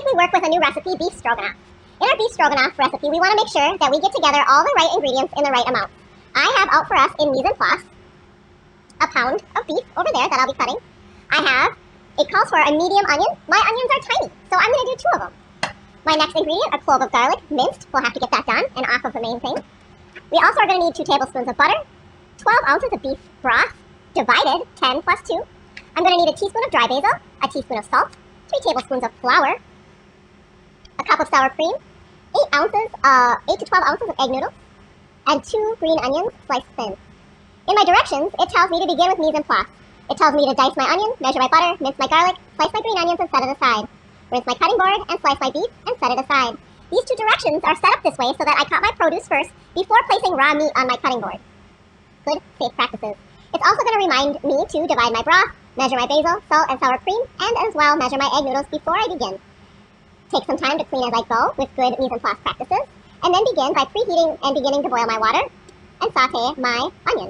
we work with a new recipe, beef stroganoff. In our beef stroganoff recipe, we want to make sure that we get together all the right ingredients in the right amount. I have out for us in mise en place a pound of beef over there that I'll be cutting. It calls for a medium onion. My onions are tiny, so I'm going to do 2 of them. My next ingredient, a clove of garlic, minced. We'll have to get that done and off of the main thing. We also are going to need 2 tablespoons of butter, 12 ounces of beef broth, divided 10 plus 2. I'm going to need a teaspoon of dry basil, a teaspoon of salt, 3 tablespoons of flour, a cup of sour cream, 8 to 12 ounces of egg noodles, and 2 green onions sliced thin. In my directions, it tells me to begin with mise en place. It tells me to dice my onion, measure my butter, mince my garlic, slice my green onions and set it aside. Rinse my cutting board and slice my beef and set it aside. These 2 directions are set up this way so that I cut my produce first before placing raw meat on my cutting board. Good, safe practices. It's also going to remind me to divide my broth, measure my basil, salt, and sour cream, and as well measure my egg noodles before I begin. Take some time to clean as I go with good mise en place practices, and then begin by preheating and beginning to boil my water and saute my onion.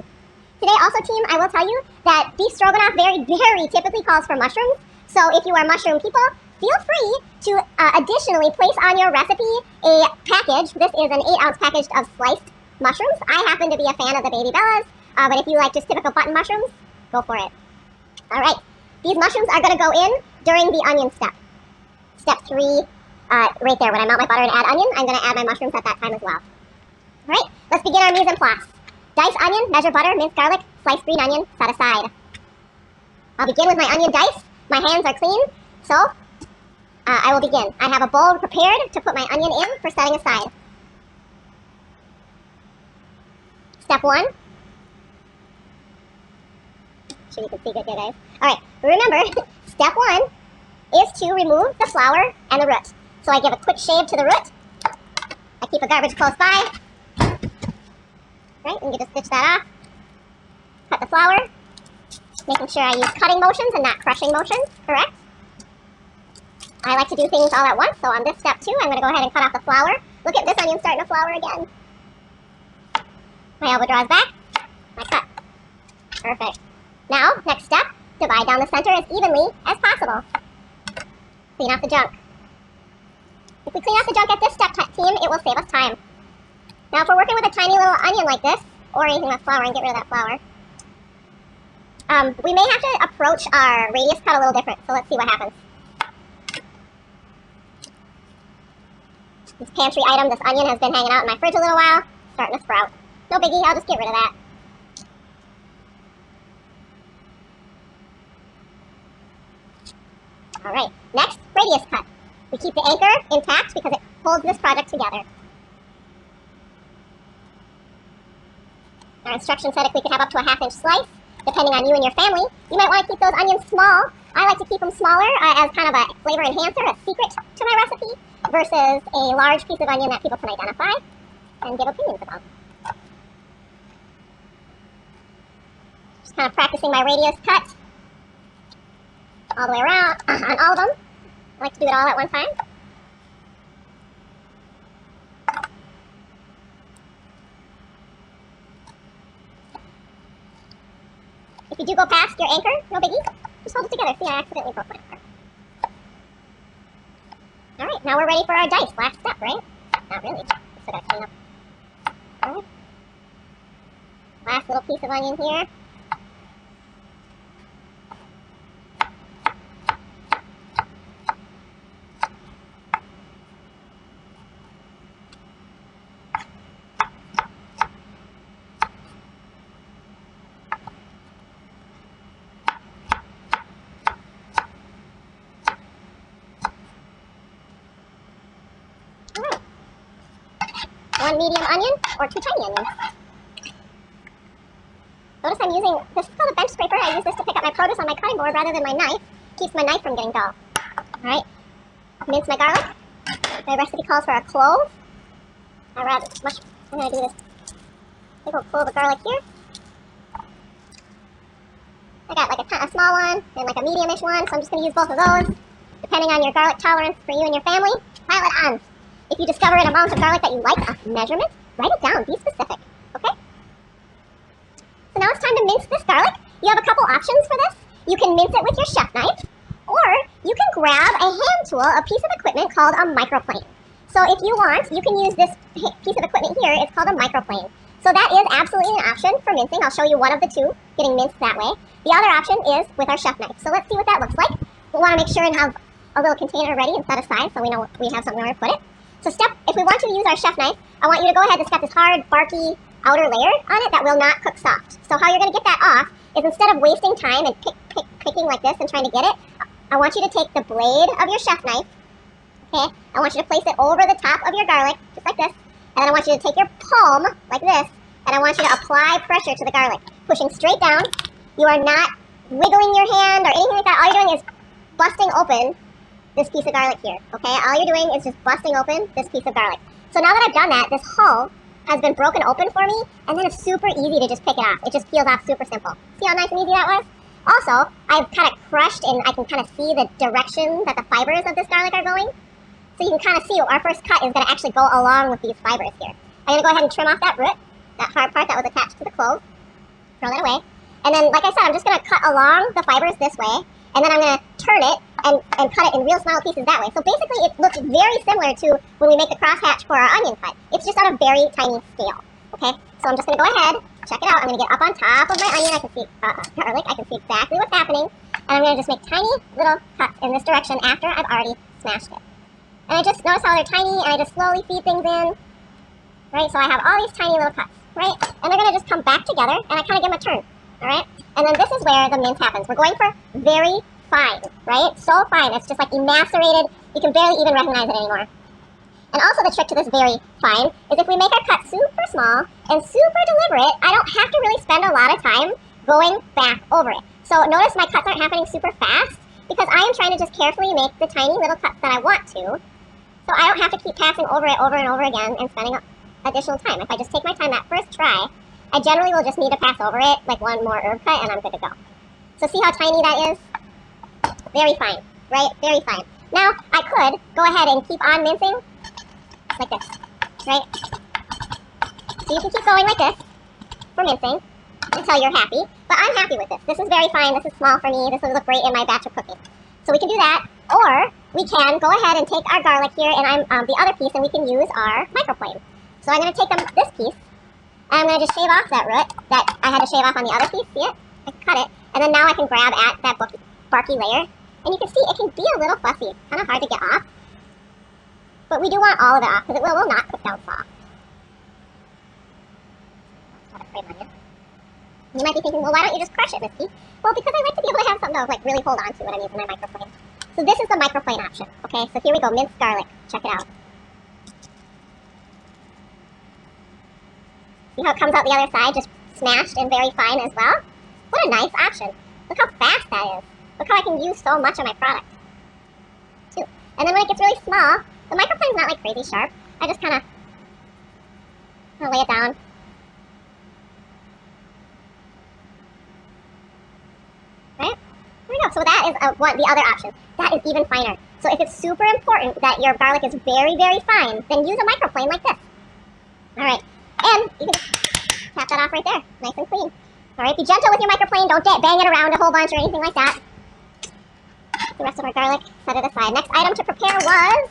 Today also, team, I will tell you that beef stroganoff very typically calls for mushrooms. So if you are mushroom people, feel free to additionally place on your recipe a package. This is an 8-ounce package of sliced mushrooms. I happen to be a fan of the baby bellas, but if you like just typical button mushrooms, go for it. All right, these mushrooms are going to go in during the onion step. Step 3, right there, when I melt my butter and add onion, I'm going to add my mushrooms at that time as well. All right, let's begin our mise en place. Dice onion, measure butter, mince garlic, slice green onion, set aside. I'll begin with my onion dice. My hands are clean, so I will begin. I have a bowl prepared to put my onion in for setting aside. Step 1. Sure you can see good here, guys. Alright, remember, step 1 is to remove the flour and the root. So I give a quick shave to the root. I keep the garbage close by. Right, and you just stitch that off. Cut the flour, making sure I use cutting motions and not crushing motions, correct? I like to do things all at once, so on this step 2, I'm going to go ahead and cut off the flour. Look at this onion starting to flour again. My elbow draws back, I cut. Perfect. Now, next step, divide down the center as evenly as possible. Clean off the junk. If we clean off the junk at this step, team, it will save us time. Now, if we're working with a tiny little onion like this, or anything with flour, and get rid of that flour, we may have to approach our radius cut a little different, so let's see what happens. This pantry item, this onion, has been hanging out in my fridge a little while, starting to sprout. No biggie, I'll just get rid of that. Alright, next, radius cut. We keep the anchor intact because it holds this project together. Our instructions said if we could have up to a 1/2-inch slice, depending on you and your family. You might want to keep those onions small. I like to keep them smaller as kind of a flavor enhancer, a secret to my recipe, versus a large piece of onion that people can identify and give opinions about. Just kind of practicing my radius cut all the way around on all of them. I like to do it all at one time. If you do go past your anchor, no biggie. Just hold it together. See, I accidentally broke my anchor. Alright, now we're ready for our dice. Last step, right? Not really. Still gotta clean up. Alright. Last little piece of onion here. One medium onion or 2 tiny onions. Notice I'm using, this is called a bench scraper. I use this to pick up my produce on my cutting board rather than my knife. Keeps my knife from getting dull. Alright, mince my garlic. My recipe calls for a clove. I'm going to do this big old clove of garlic here. I got like a small one and like a medium-ish one, so I'm just going to use both of those. Depending on your garlic tolerance for you and your family, pile it on. If you discover an amount of garlic that you like, a measurement, write it down. Be specific, okay? So now it's time to mince this garlic. You have a couple options for this. You can mince it with your chef knife, Or you can grab a hand tool, a piece of equipment called a microplane. So if you want, you can use this piece of equipment here. It's called a microplane. So that is absolutely an option for mincing. I'll show you one of the two getting minced that way. The other option is with our chef knife. So let's see what that looks like. We'll want to make sure and have a little container ready and set aside so we know we have somewhere to put it. So if we want to use our chef knife, I want you to go ahead. It's got this hard, barky outer layer on it that will not cook soft. So how you're going to get that off is instead of wasting time and picking like this and trying to get it, I want you to take the blade of your chef knife, okay? I want you to place it over the top of your garlic, just like this. And then I want you to take your palm, like this, and I want you to apply pressure to the garlic, pushing straight down. You are not wiggling your hand or anything like that. All you're doing is busting open this piece of garlic here, okay? All you're doing is just busting open this piece of garlic. So now that I've done that, this hull has been broken open for me, and then it's super easy to just pick it off. It just peels off super simple. See how nice and easy that was? Also, I've kind of crushed and I can kind of see the direction that the fibers of this garlic are going. So you can kind of see our first cut is going to actually go along with these fibers here. I'm going to go ahead and trim off that root, that hard part that was attached to the clove. Throw that away. And then, like I said, I'm just going to cut along the fibers this way, and then I'm going to turn it and cut it in real small pieces that way. So basically, it looks very similar to when we make the crosshatch for our onion cut. It's just on a very tiny scale, okay? So I'm just going to go ahead, check it out. I'm going to get up on top of my onion. I can see garlic. I can see exactly what's happening. And I'm going to just make tiny little cuts in this direction after I've already smashed it. And I just notice how they're tiny, and I just slowly feed things in, right? So I have all these tiny little cuts, right? And they're going to just come back together, and I kind of give them a turn, all right? And then this is where the mince happens. We're going for very fine, right? So fine. It's just like emascerated. You can barely even recognize it anymore. And also the trick to this very fine is if we make our cut super small and super deliberate, I don't have to really spend a lot of time going back over it. So notice my cuts aren't happening super fast because I am trying to just carefully make the tiny little cuts that I want to. So I don't have to keep passing over it over and over again and spending additional time. If I just take my time that first try, I generally will just need to pass over it like one more herb cut and I'm good to go. So see how tiny that is? Very fine, right? Very fine. Now, I could go ahead and keep on mincing like this, right? So you can keep going like this for mincing until you're happy, but I'm happy with this. This is very fine. This is small for me. This will look great in my batch of cooking. So we can do that, or we can go ahead and take our garlic here and the other piece, and we can use our microplane. So I'm going to take this piece, and I'm going to just shave off that root that I had to shave off on the other piece. See it? I can cut it, and then now I can grab at that barky layer. And you can see it can be a little fussy, kind of hard to get off. But we do want all of it off because it will not cook down soft. You might be thinking, well, why don't you just crush it, Misty? Well, because I like to be able to have something to like really hold on to when I'm using my microplane. So this is the microplane option. Okay, so here we go, minced garlic. Check it out. See how it comes out the other side, just smashed and very fine as well? What a nice option. Look how fast that is. Look how I can use so much of my product, too. And then when it gets really small, the microplane's not like crazy sharp. I just kind of lay it down. Right? There we go. So that is the other option. That is even finer. So if it's super important that your garlic is very, very fine, then use a microplane like this. All right. And you can just tap that off right there. Nice and clean. All right. Be gentle with your microplane. Don't bang it around a whole bunch or anything like that. The rest of our garlic, set it aside. Next item to prepare was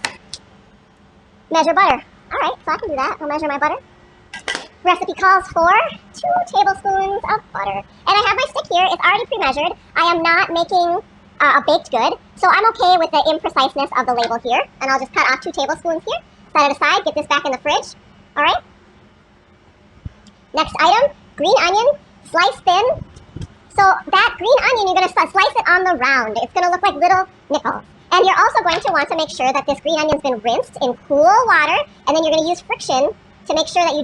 measure butter. All right, so I can do that. I'll measure my butter. Recipe calls for 2 tablespoons of butter. And I have my stick here. It's already pre-measured. I am not making a baked good, so I'm okay with the impreciseness of the label here. And I'll just cut off 2 tablespoons here. Set it aside. Get this back in the fridge. All right. Next item, green onion, sliced thin. So that green onion, you're going to slice it on the round. It's going to look like little nickels. And you're also going to want to make sure that this green onion's been rinsed in cool water, and then you're going to use friction to make sure that you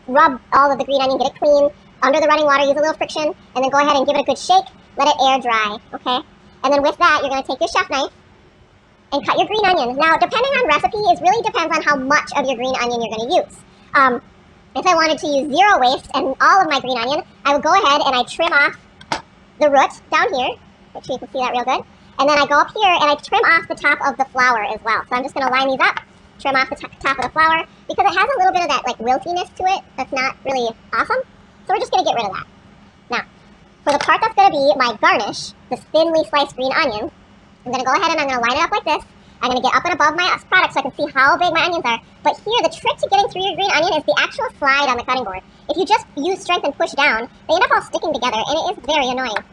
rub all of the green onion, get it clean, under the running water, use a little friction, and then go ahead and give it a good shake, let it air dry, okay? And then with that, you're going to take your chef knife and cut your green onion. Now, depending on recipe, it really depends on how much of your green onion you're going to use. If I wanted to use zero waste and all of my green onion, I would go ahead and I trim off the root down here. Make sure you can see that real good. And then I go up here and I trim off the top of the flower as well. So I'm just going to line these up, trim off the top of the flower, because it has a little bit of that like wiltiness to it that's not really awesome. So we're just going to get rid of that. Now, for the part that's going to be my garnish, the thinly sliced green onion, I'm going to go ahead and I'm going to line it up like this. I'm going to get up and above my product so I can see how big my onions are. But here, the trick to getting through your green onion is the actual slide on the cutting board. If you just use strength and push down, they end up all sticking together, and it is very annoying.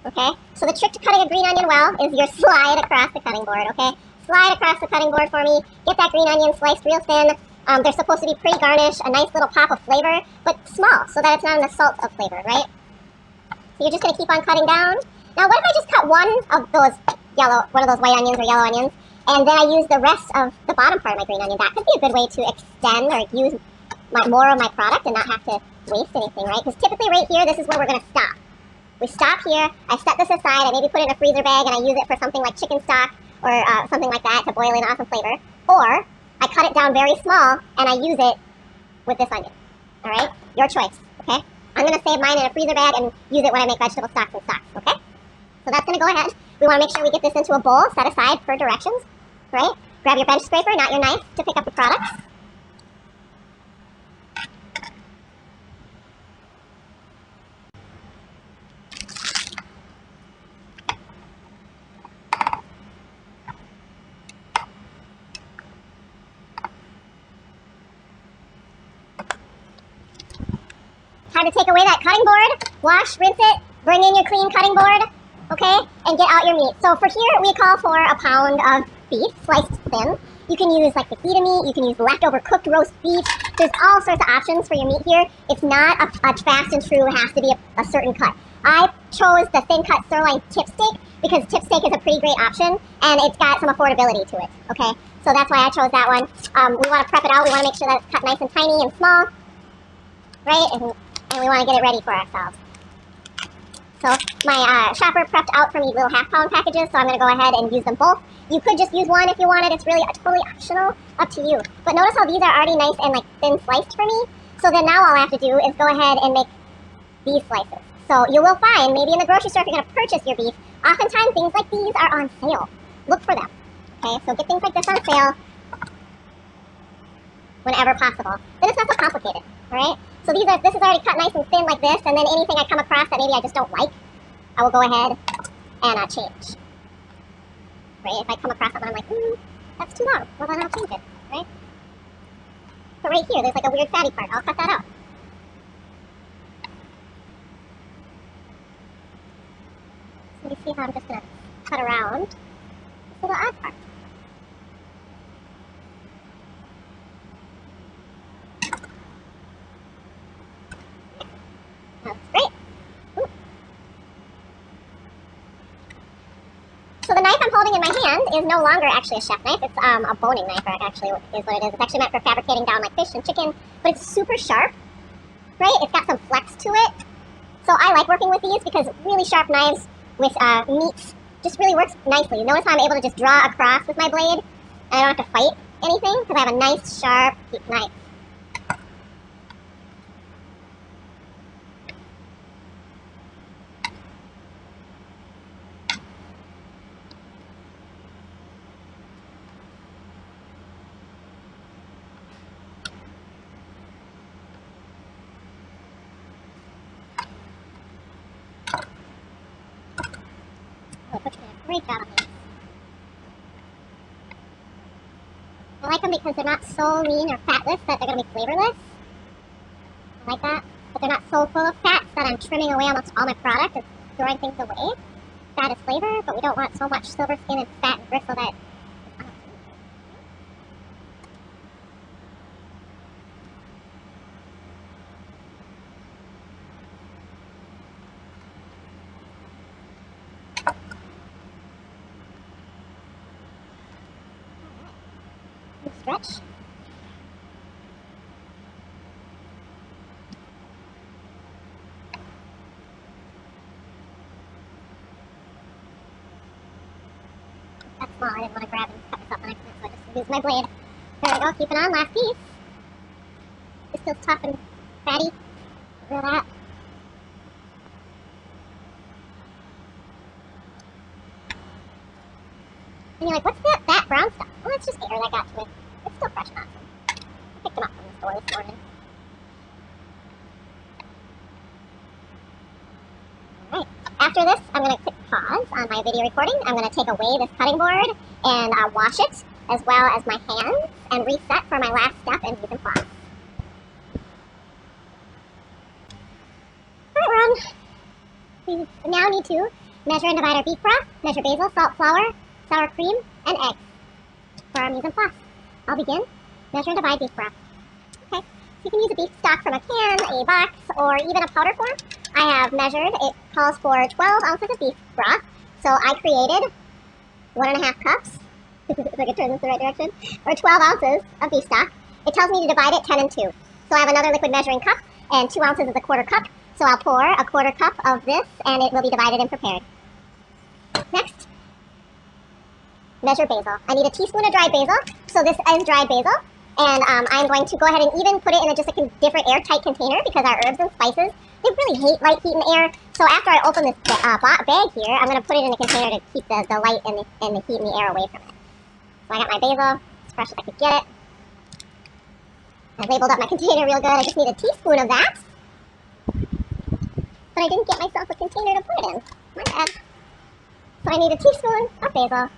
Okay? So the trick to cutting a green onion well is your slide across the cutting board, okay? Slide across the cutting board for me. Get that green onion sliced real thin. They're supposed to be pretty garnished, a nice little pop of flavor, but small, so that it's not an assault of flavor, right? So you're just going to keep on cutting down. Now, what if I just cut one of those white onions or yellow onions, and then I use the rest of the bottom part of my green onion? That could be a good way to extend or use more of my product and not have to waste anything, right? Because typically right here, this is where we're going to stop. We stop here, I set this aside, I maybe put it in a freezer bag, and I use it for something like chicken stock or something like that to boil in awesome flavor. Or I cut it down very small, and I use it with this onion, all right? Your choice, okay? I'm going to save mine in a freezer bag and use it when I make vegetable stocks and stocks, okay? So that's going to go ahead. We want to make sure we get this into a bowl, set aside for directions, right? Grab your bench scraper, not your knife, to pick up the products. Time to take away that cutting board, wash, rinse it, bring in your clean cutting board, okay, and get out your meat. So for here, we call for a pound of beef, sliced thin. You can use like fajita meat, you can use leftover cooked roast beef. There's all sorts of options for your meat here. It's not a fast and true, it has to be a certain cut. I chose the thin cut sirloin tip steak because tip steak is a pretty great option, and it's got some affordability to it, okay? So that's why I chose that one. We want to prep it out, we want to make sure that it's cut nice and tiny and small, right? And we want to get it ready for ourselves. So my shopper prepped out for me little half-pound packages, so I'm going to go ahead and use them both. You could just use one if you wanted. It's really totally optional, up to you. But notice how these are already nice and like thin sliced for me. So then now all I have to do is go ahead and make these slices. So you will find, maybe in the grocery store if you're going to purchase your beef, oftentimes things like these are on sale. Look for them. Okay, so get things like this on sale whenever possible. Then it's not so complicated, all right? So this is already cut nice and thin like this, and then anything I come across that maybe I just don't like, I will go ahead and change. Right? If I come across something I'm like, that's too long, well then I'll change it, right? So right here, there's like a weird fatty part, I'll cut that out. So you see how I'm just going to cut around this little odd part. That's great. Ooh. So the knife I'm holding in my hand is no longer actually a chef knife. It's a boning knife, actually, is what it is. It's actually meant for fabricating down like fish and chicken, but it's super sharp, right? It's got some flex to it. So I like working with these because really sharp knives with meat just really works nicely. You notice how I'm able to just draw across with my blade, and I don't have to fight anything because I have a nice, sharp knife. Great job on these. I like them because they're not so lean or fatless that they're going to be flavorless. I like that. But they're not so full of fats that I'm trimming away almost all my product and throwing things away. Fat is flavor, but we don't want so much silver skin and fat and bristle that stretch. That's small, I didn't want to grab and cut myself on accident, so I just used my blade. There we go, keep it on, last piece. This feels tough and fatty. Look at that. And you're like, what's that brown stuff? Well, it's just air that got to it. It's still fresh and awesome. I picked them up from the store this morning. Alright, after this, I'm going to click pause on my video recording, I'm going to take away this cutting board and wash it, as well as my hands, and reset for my last step in mise en place. Alright, we're on. We now need to measure and divide our beef broth, measure basil, salt, flour, sour cream, and eggs for our mise en place. I'll begin. Measure and divide beef broth. Okay, so you can use a beef stock from a can, a box, or even a powder form. I have measured, it calls for 12 ounces of beef broth, so I created 1.5 cups, if I can turn this the right direction, or 12 ounces of beef stock. It tells me to divide it 10 and 2. So I have another liquid measuring cup, and 2 ounces is a 1/4 cup, so I'll pour a 1/4 cup of this, and it will be divided and prepared. Next, measure basil. I need a teaspoon of dried basil, so this is dried basil, and I'm going to go ahead and even put it in just a different airtight container because our herbs and spices, they really hate light heat and air. So after I open this bag here, I'm going to put it in a container to keep the light and the heat and the air away from it. So I got my basil, as fresh as I could get it. I labeled up my container real good. I just need a teaspoon of that. But I didn't get myself a container to put it in. My bad. So I need a teaspoon of basil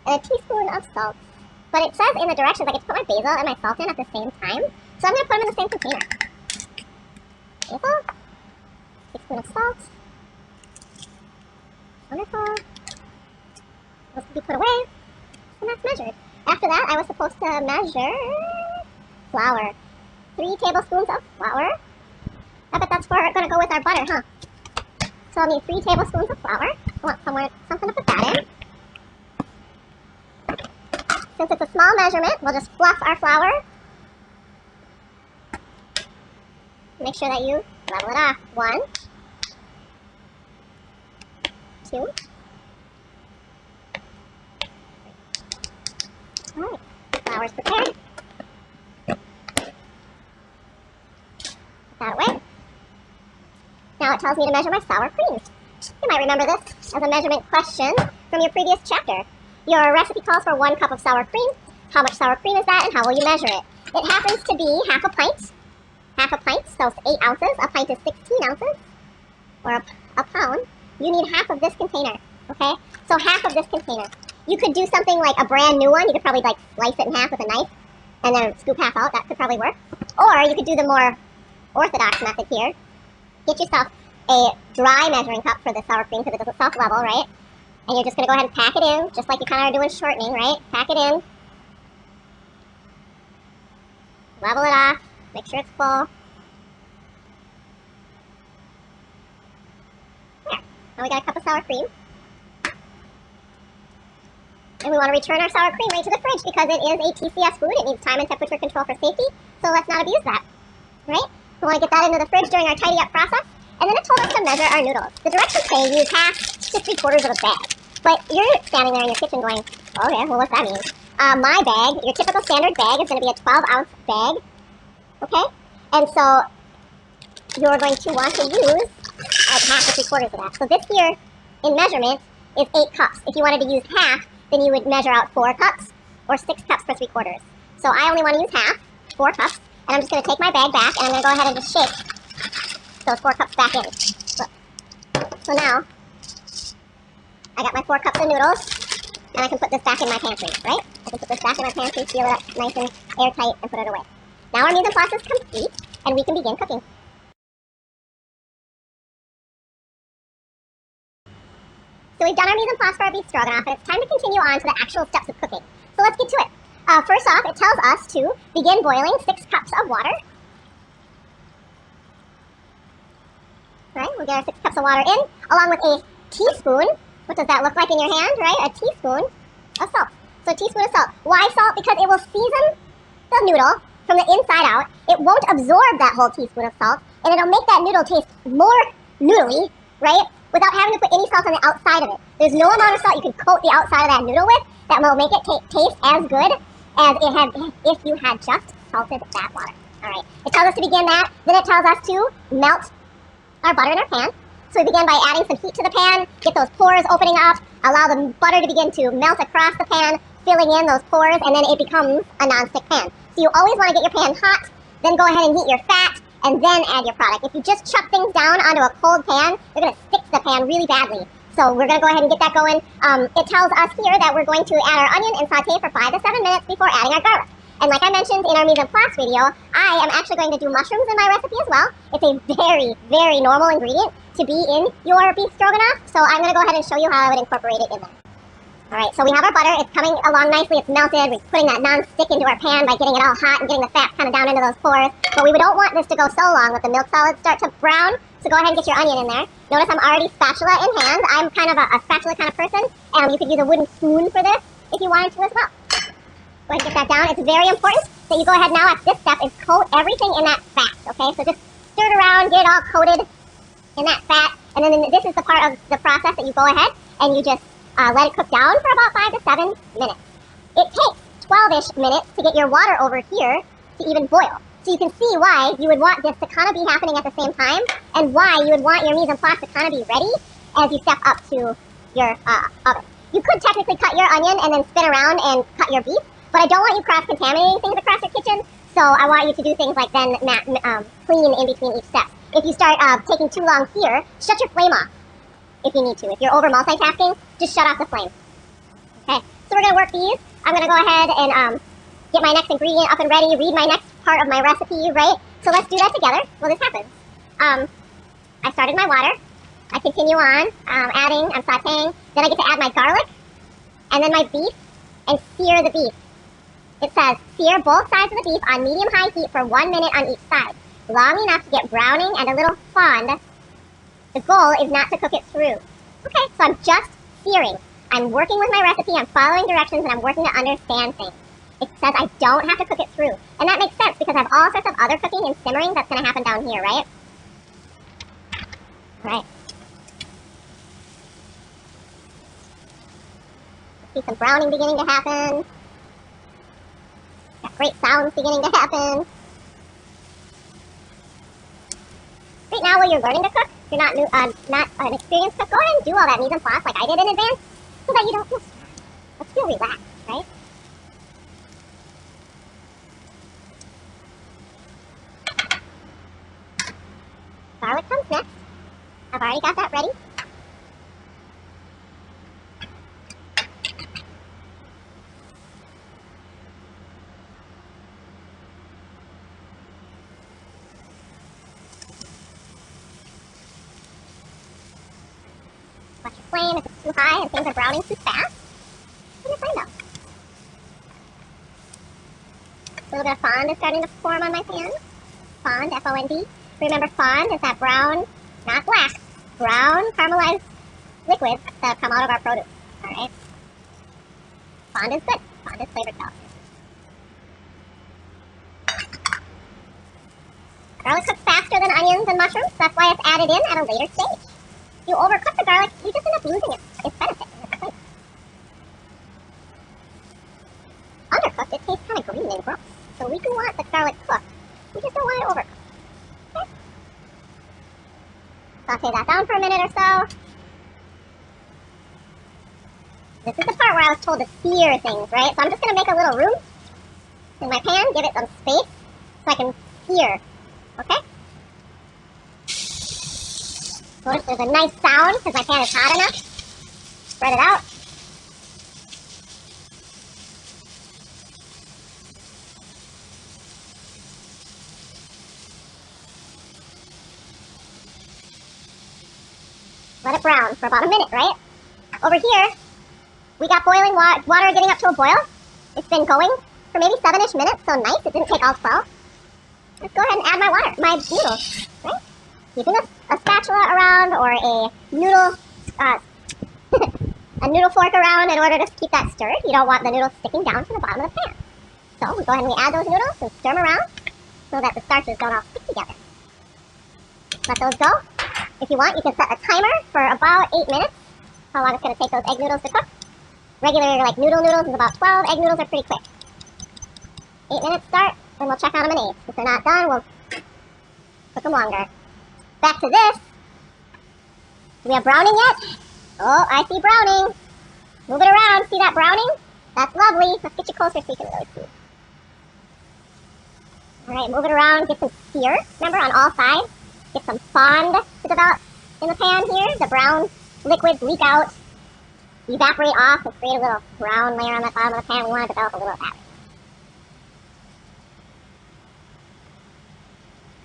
and a teaspoon of salt. But it says in the directions I get to put my basil and my salt in at the same time. So I'm going to put them in the same container. Basil, teaspoon of salt. Wonderful. Those can be put away. And that's measured. After that, I was supposed to measure flour. 3 tablespoons of flour. I bet that's going to go with our butter, huh? So I'll need 3 tablespoons of flour. I want something to put that in. Since it's a small measurement, we'll just fluff our flour. Make sure that you level it off. 1, 2. Alright, flour's prepared. Put that away. Now it tells me to measure my sour cream. You might remember this as a measurement question from your previous chapter. Your recipe calls for 1 cup of sour cream. How much sour cream is that, and how will you measure it? It happens to be half a pint. Half a pint, so it's 8 ounces. A pint is 16 ounces, or a pound. You need half of this container, okay? So half of this container. You could do something like a brand new one. You could probably like slice it in half with a knife, and then scoop half out. That could probably work. Or you could do the more orthodox method here. Get yourself a dry measuring cup for the sour cream because it doesn't self-level, right? And you're just going to go ahead and pack it in, just like you kind of are doing shortening, right? Pack it in. Level it off. Make sure it's full. There. Now we got a cup of sour cream. And we want to return our sour cream right to the fridge because it is a TCS food. It needs time and temperature control for safety. So let's not abuse that, right? We want to get that into the fridge during our tidy up process. And then it told us to measure our noodles. The directions say use half to 3/4 of a bag. But you're standing there in your kitchen going, okay, well, what's that mean? My bag, your typical standard bag, is going to be a 12-ounce bag, okay? And so you're going to want to use like half to 3/4 of that. So this here, in measurement, is 8 cups. If you wanted to use half, then you would measure out 4 cups or 6 cups for 3/4. So I only want to use half, 4 cups, and I'm just going to take my bag back, and I'm going to go ahead and just shake those 4 cups back in. So now, I got my 4 cups of noodles, and I can put this back in my pantry, right? I can put this back in my pantry, seal it up nice and airtight, and put it away. Now our mise en place is complete, and we can begin cooking. So we've done our mise en place for our beef stroganoff, and it's time to continue on to the actual steps of cooking. So let's get to it. First off, it tells us to begin boiling 6 cups of water. Right, we'll get our 6 cups of water in, along with a teaspoon. What does that look like in your hand, right? A teaspoon of salt. So a teaspoon of salt. Why salt? Because it will season the noodle from the inside out. It won't absorb that whole teaspoon of salt, and it'll make that noodle taste more noodly, right? Without having to put any salt on the outside of it. There's no amount of salt you can coat the outside of that noodle with that will make it taste as good as it had if you had just salted that water. All right. It tells us to begin that. Then it tells us to melt our butter in our pan. So we begin by adding some heat to the pan, get those pores opening up, allow the butter to begin to melt across the pan, filling in those pores, and then it becomes a non-stick pan. So you always want to get your pan hot, then go ahead and heat your fat, and then add your product. If you just chuck things down onto a cold pan, you're going to stick to the pan really badly. So we're going to go ahead and get that going. It tells us here that we're going to add our onion and saute for 5 to 7 minutes before adding our garlic. And like I mentioned in our mise en place video, I am actually going to do mushrooms in my recipe as well. It's a very, very normal ingredient to be in your beef stroganoff, so I'm going to go ahead and show you how I would incorporate it in there. Alright, so we have our butter. It's coming along nicely. It's melted. We're putting that non-stick into our pan by getting it all hot and getting the fat kind of down into those pores. But we don't want this to go so long that the milk solids start to brown, so go ahead and get your onion in there. Notice I'm already spatula in hand. I'm kind of a spatula kind of person. You could use a wooden spoon for this if you wanted to as well. Go ahead and get that down. It's very important that you go ahead now at this step is coat everything in that fat, okay? So just stir it around, get it all coated in that fat, and then this is the part of the process that you go ahead and you just let it cook down for about 5 to 7 minutes. It takes 12-ish minutes to get your water over here to even boil. So you can see why you would want this to kind of be happening at the same time and why you would want your mise en place to kind of be ready as you step up to your oven. You could technically cut your onion and then spin around and cut your beef, but I don't want you cross-contaminating things across your kitchen, so I want you to do things like then clean in between each step. If you start taking too long here, shut your flame off if you need to. If you're over multitasking, just shut off the flame. Okay, so we're going to work these. I'm going to go ahead and get my next ingredient up and ready, read my next part of my recipe, right? So let's do that together. Well, this happens. I started my water. I continue on adding, I'm sauteing. Then I get to add my garlic, and then my beef, and sear the beef. It says, sear both sides of the beef on medium-high heat for 1 minute on each side, long enough to get browning and a little fond. The goal is not to cook it through. Okay, so I'm just searing. I'm working with my recipe, I'm following directions, and I'm working to understand things. It says I don't have to cook it through. And that makes sense because I have all sorts of other cooking and simmering that's going to happen down here, right? Alright. See some browning beginning to happen. Got great sounds beginning to happen. Right now, while you're learning to cook, if you're not an experienced cook, go ahead and do all that mise en place like I did in advance, so that you don't feel stressed. Let's feel relaxed, right? Garlic comes next. I've already got that ready. Watch your flame if it's too high and things are browning too fast. Turn your flame down. A little bit of fond is starting to form on my pan. Fond, F-O-N-D. Remember, fond is that brown, not black, brown caramelized liquids that come out of our produce. Alright? Fond is good. Fond is flavored salad. Garlic cooks faster than onions and mushrooms. That's why it's added in at a later stage. If you overcook the garlic, you just end up losing its benefit and its flavor. Undercooked, it tastes kind of green and gross. So we do want the garlic cooked. We just don't want it overcooked. Okay? Saute that down for a minute or so. This is the part where I was told to sear things, right? So I'm just going to make a little room in my pan, give it some space so I can sear. Okay? Notice there's a nice sound because my pan is hot enough. Spread it out. Let it brown for about a minute, right? Over here, we got boiling water getting up to a boil. It's been going for maybe 7-ish minutes, so nice. It didn't take all 12. Let's go ahead and add my noodles, right? Using a spatula around or a noodle a noodle fork around in order to keep that stirred. You don't want the noodles sticking down to the bottom of the pan. So we go ahead and we add those noodles and stir them around so that the starches don't all stick together. Let those go. If you want, you can set a timer for about 8 minutes. How long it's going to take those egg noodles to cook. Regular like noodles is about 12. Egg noodles are pretty quick. 8 minutes start, then we'll check on them in 8. If they're not done, we'll cook them longer. Back to this. Do we have browning yet? Oh, I see browning. Move it around. See that browning? That's lovely. Let's get you closer so you can really see. Alright, move it around. Get some sear. Remember, on all sides. Get some fond to develop in the pan here. The brown liquids leak out, evaporate off, and create a little brown layer on the bottom of the pan. We want to develop a little of that.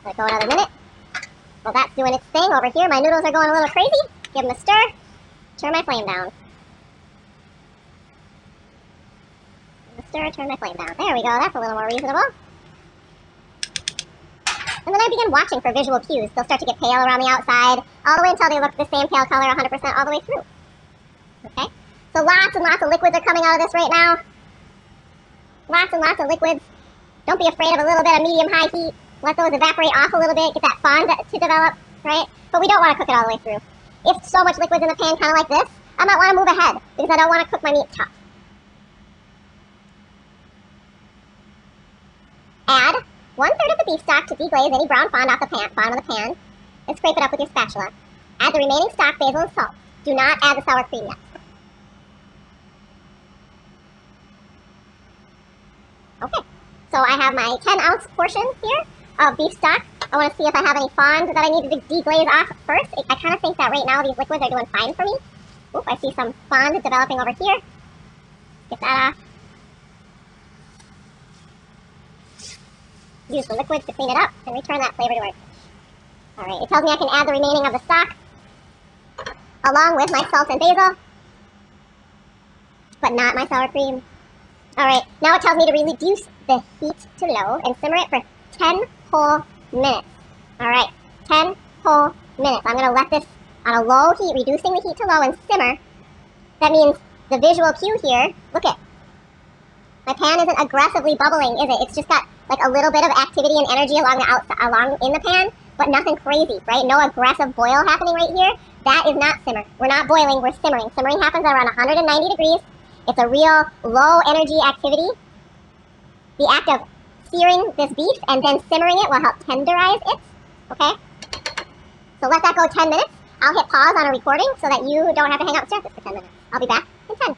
Let it go another minute. While that's doing its thing over here, my noodles are going a little crazy. Give them a stir. Turn my flame down. Stir, turn my flame down. There we go. That's a little more reasonable. And then I begin watching for visual cues. They'll start to get pale around the outside, all the way until they look the same pale color 100% all the way through. Okay? So lots and lots of liquids are coming out of this right now. Lots and lots of liquids. Don't be afraid of a little bit of medium-high heat. Let those evaporate off a little bit, get that fond to develop, right? But we don't want to cook it all the way through. If so much liquid's in the pan, kind of like this, I might want to move ahead because I don't want to cook my meat tough. Add 1/3 of the beef stock to deglaze any brown fond off the bottom of the pan, and scrape it up with your spatula. Add the remaining stock, basil, and salt. Do not add the sour cream yet. Okay, so I have my 10-ounce portion here of beef stock. I want to see if I have any fond that I need to deglaze off first. I kind of think that right now these liquids are doing fine for me. Oop, I see some fond developing over here. Get that off. Use the liquids to clean it up and return that flavor to our dish. Alright, it tells me I can add the remaining of the stock along with my salt and basil, but not my sour cream. Alright, now it tells me to reduce the heat to low and simmer it for 10 whole minutes. Alright, 10 whole minutes. I'm going to let this on a low heat, reducing the heat to low and simmer. That means the visual cue here, look at, my pan isn't aggressively bubbling, is it? It's just got like a little bit of activity and energy along the outside, along in the pan, but nothing crazy, right? No aggressive boil happening right here. That is not simmer. We're not boiling, we're simmering. Simmering happens at around 190 degrees. It's a real low energy activity. The act of searing this beef and then simmering it will help tenderize it, okay? So let that go 10 minutes. I'll hit pause on a recording so that you don't have to hang out and stare at this for 10 minutes. I'll be back in 10.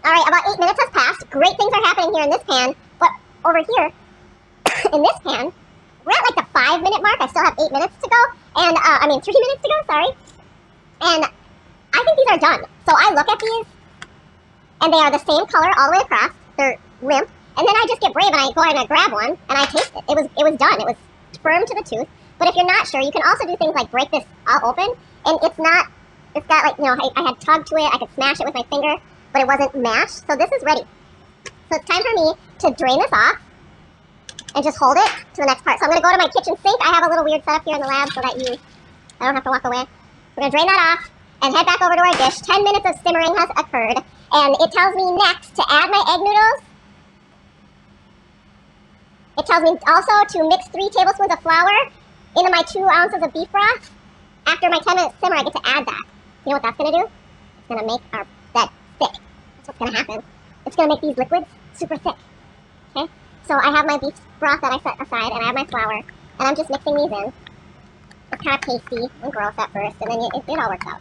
Alright, about 8 minutes has passed. Great things are happening here in this pan, but over here, in this pan, we're at like the 5-minute mark. I still have 8 minutes to go, and 3 minutes to go, sorry. And I think these are done. So I look at these, and they are the same color all the way across. They're limp, and then I just get brave and I go and I grab one, and I taste it. It was done. It was firm to the tooth. But if you're not sure, you can also do things like break this all open, and it's got like, I had tug to it. I could smash it with my finger, but it wasn't mashed, so this is ready. So it's time for me to drain this off and just hold it to the next part. So I'm going to go to my kitchen sink. I have a little weird setup here in the lab so that I don't have to walk away. We're going to drain that off and head back over to our dish. 10 minutes of simmering has occurred, and it tells me next to add my egg noodles. It tells me also to mix 3 tablespoons of flour into my 2 ounces of beef broth. After my 10-minute simmer, I get to add that. You know what that's going to do? It's going to make our bed thick. That's what's going to happen. It's going to make these liquids super thick. Okay? So I have my beef broth that I set aside, and I have my flour, and I'm just mixing these in. It's kind of pasty and gross at first, and then it all works out.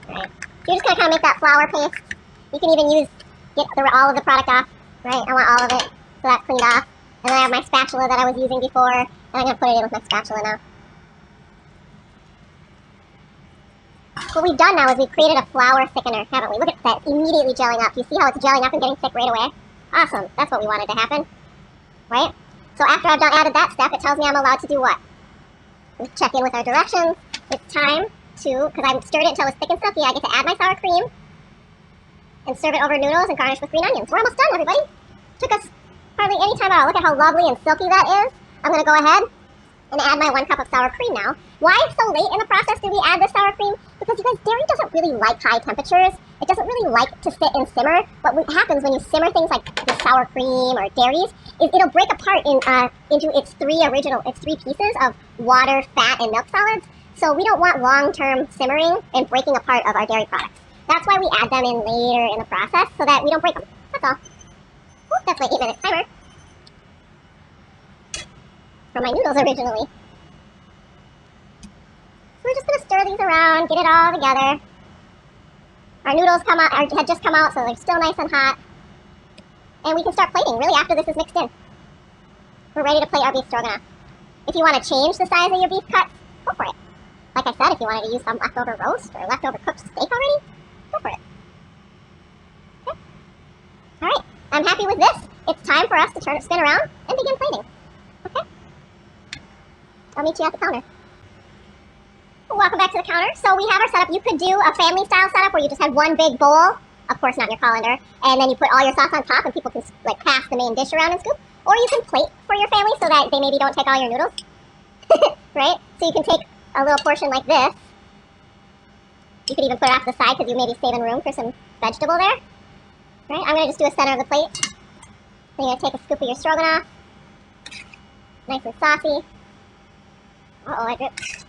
Right? So you're just going to kind of make that flour paste. You can even get all of the product off. Right? I want all of it, so that's cleaned off. And then I have my spatula that I was using before, and I'm going to put it in with my spatula now. What we've done now is we've created a flour thickener, haven't we? Look at that, immediately gelling up. You see how it's gelling up and getting thick right away? Awesome, that's what we wanted to happen, right? So after I've added that step, it tells me I'm allowed to do what? Let's check in with our directions. It's time to, because I've stirred it until it's thick and silky, I get to add my sour cream and serve it over noodles and garnish with green onions. We're almost done, everybody. Took us hardly any time at all. Look at how lovely and silky that is. I'm going to go ahead and add my 1 cup of sour cream now. Why so late in the process did we add the sour cream? Because you guys, dairy doesn't really like high temperatures. It doesn't really like to sit and simmer. But what happens when you simmer things like the sour cream or dairies is it'll break apart into its 3 pieces of water, fat, and milk solids. So we don't want long-term simmering and breaking apart of our dairy products. That's why we add them in later in the process so that we don't break them. That's all. Ooh, that's my 8-minute timer from my noodles originally. So we're just going to stir these around, get it all together. Our noodles had just come out, so they're still nice and hot. And we can start plating really after this is mixed in. We're ready to plate our beef stroganoff. If you want to change the size of your beef cuts, go for it. Like I said, if you wanted to use some leftover roast or leftover cooked steak already, go for it. Okay. Alright, I'm happy with this. It's time for us to spin around and begin plating. Okay? I'll meet you at the counter. Welcome back to the counter. So we have our setup. You could do a family style setup where you just had one big bowl, of course not in your colander, and then you put all your sauce on top and people can like pass the main dish around and scoop. Or you can plate for your family so that they maybe don't take all your noodles. Right? So you can take a little portion like this. You could even put it off to the side because you may be saving room for some vegetable there. Right? I'm going to just do a center of the plate. Then you're going to take a scoop of your stroganoff. Nice and saucy. Uh-oh, I dripped.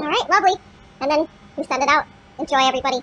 Alright, lovely. And then we send it out. Enjoy, everybody.